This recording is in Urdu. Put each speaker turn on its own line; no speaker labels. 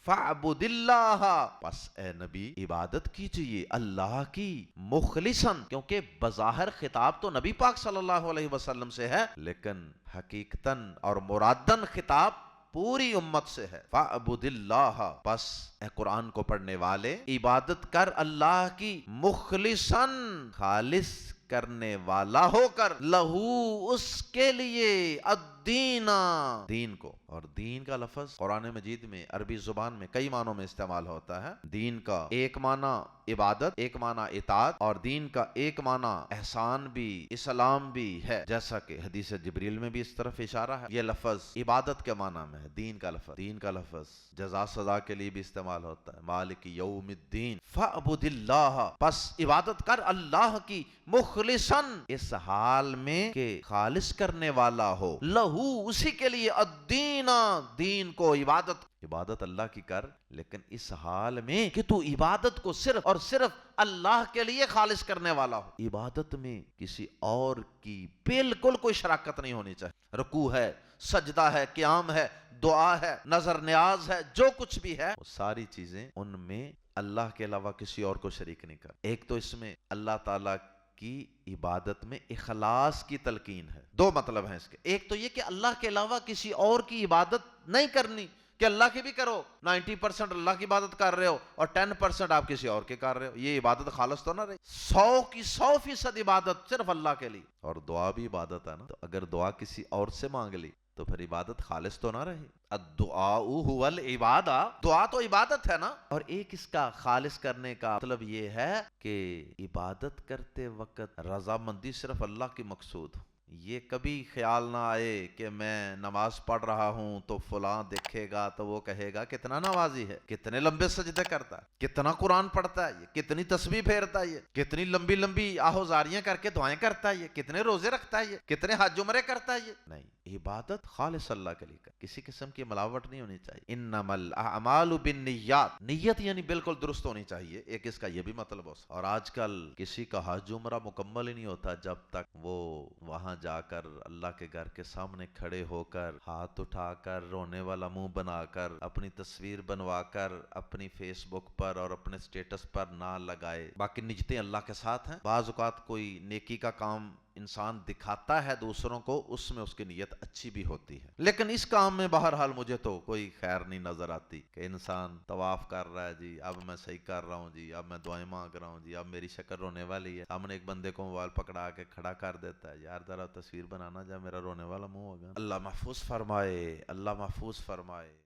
فَاعْبُدِ اللَّهَ، پس اے نبی عبادت کیجئے اللہ کی، مخلصاً، کیونکہ بظاہر خطاب تو نبی پاک صلی اللہ علیہ وسلم سے ہے، لیکن حقیقتاً اور مراداً خطاب پوری امت سے ہے۔ فَاعْبُدِ اللَّهَ، پس اے قرآن کو پڑھنے والے عبادت کر اللہ کی، مخلصاً، خالص کرنے والا ہو کر، لہو، اس کے لیے، الدین، دین کو۔ اور دین کا لفظ قرآن مجید میں عربی زبان میں کئی معنوں میں استعمال ہوتا ہے۔ دین کا ایک معنی عبادت، ایک معنی اطاعت، اور دین کا ایک معنی احسان بھی، اسلام بھی ہے، جیسا کہ حدیث جبریل میں بھی اس طرف اشارہ ہے۔ یہ لفظ عبادت کے معنی میں ہے، دین کا لفظ جزا سزا کے لیے بھی استعمال ہوتا ہے، مالک یوم الدین۔ فَاعْبُدِ اللَّهَ، پس عبادت کر اللہ کی، مخلصاً، اس حال میں کہ خالص کرنے والا ہو، لہو، اسی کے لیے، الدین، دین کو، عبادت اللہ کی کر، لیکن اس حال میں کہ تو عبادت کو صرف اور صرف اللہ کے لیے خالص کرنے والا ہو۔ عبادت میں کسی اور کی بالکل کوئی شراکت نہیں ہونی چاہیے۔ رکوع ہے، سجدہ ہے، قیام ہے، دعا ہے، نظر نیاز ہے، جو کچھ بھی ہے، وہ ساری چیزیں ان میں اللہ کے علاوہ کسی اور کو شریک نہیں کر۔ ایک تو اس میں اللہ تعالیٰ کی عبادت میں اخلاص کی تلقین ہے۔ دو مطلب ہیں اس کے، ایک تو یہ کہ اللہ کے علاوہ کسی اور کی عبادت نہیں کرنی، کہ اللہ کی بھی کرو، 90% اللہ کی عبادت کر رہے ہو اور 10% آپ کسی اور کے کر رہے ہو، یہ عبادت خالص تو نہ رہی۔ 100% عبادت صرف اللہ کے لیے۔ اور دعا بھی عبادت ہے نا، تو اگر دعا کسی اور سے مانگ لی تو پھر عبادت خالص تو نہ رہی۔ الدعاء هو العبادہ، دعا تو عبادت ہے نا۔ اور ایک اس کا خالص کرنے کا مطلب یہ ہے کہ عبادت کرتے وقت رضامندی صرف اللہ کی مقصود ہو۔ یہ کبھی خیال نہ آئے کہ میں نماز پڑھ رہا ہوں تو فلاں دیکھے گا تو وہ کہے گا کتنا نمازی ہے، کتنے لمبے سجدے کرتا ہے، کتنا قرآن پڑھتا ہے، یہ کتنی تسبیح پھیرتا ہے، یہ کتنی لمبی لمبی آہوزاریاں کر کے دعائیں کرتا ہے، یہ کتنے روزے رکھتا ہے، یہ کتنے حج عمرے کرتا ہے۔ یہ نہیں، عبادت خالص اللہ کے لیے کر، کسی قسم کی ملاوٹ نہیں ہونی چاہیے۔ انما الاعمال بالنیات، نیت یعنی بالکل درست ہونی چاہیے، ایک اس کا یہ بھی مطلب ہو سکتا۔ اور آج کل کسی کا حج عمرہ مکمل ہی نہیں ہوتا جب تک وہ وہاں جا کر اللہ کے گھر کے سامنے کھڑے ہو کر، ہاتھ اٹھا کر، رونے والا منہ بنا کر، اپنی تصویر بنوا کر اپنی فیس بک پر اور اپنے سٹیٹس پر نہ لگائے۔ باقی نجتیں اللہ کے ساتھ ہیں۔ بعض اوقات کوئی نیکی کا کام انسان دکھاتا ہے دوسروں کو، اس میں اس کی نیت اچھی بھی ہوتی ہے، لیکن اس کام میں بہرحال مجھے تو کوئی خیر نہیں نظر آتی کہ انسان طواف کر رہا ہے، جی اب میں صحیح کر رہا ہوں، جی اب میں دعائیں مانگ رہا ہوں، جی اب میری شکل رونے والی ہے، سامنے ایک بندے کو موبائل پکڑا کے کھڑا کر دیتا ہے، یار ذرا تصویر بنانا جا، میرا رونے والا منہ ہوگا۔ اللہ محفوظ فرمائے، اللہ محفوظ فرمائے۔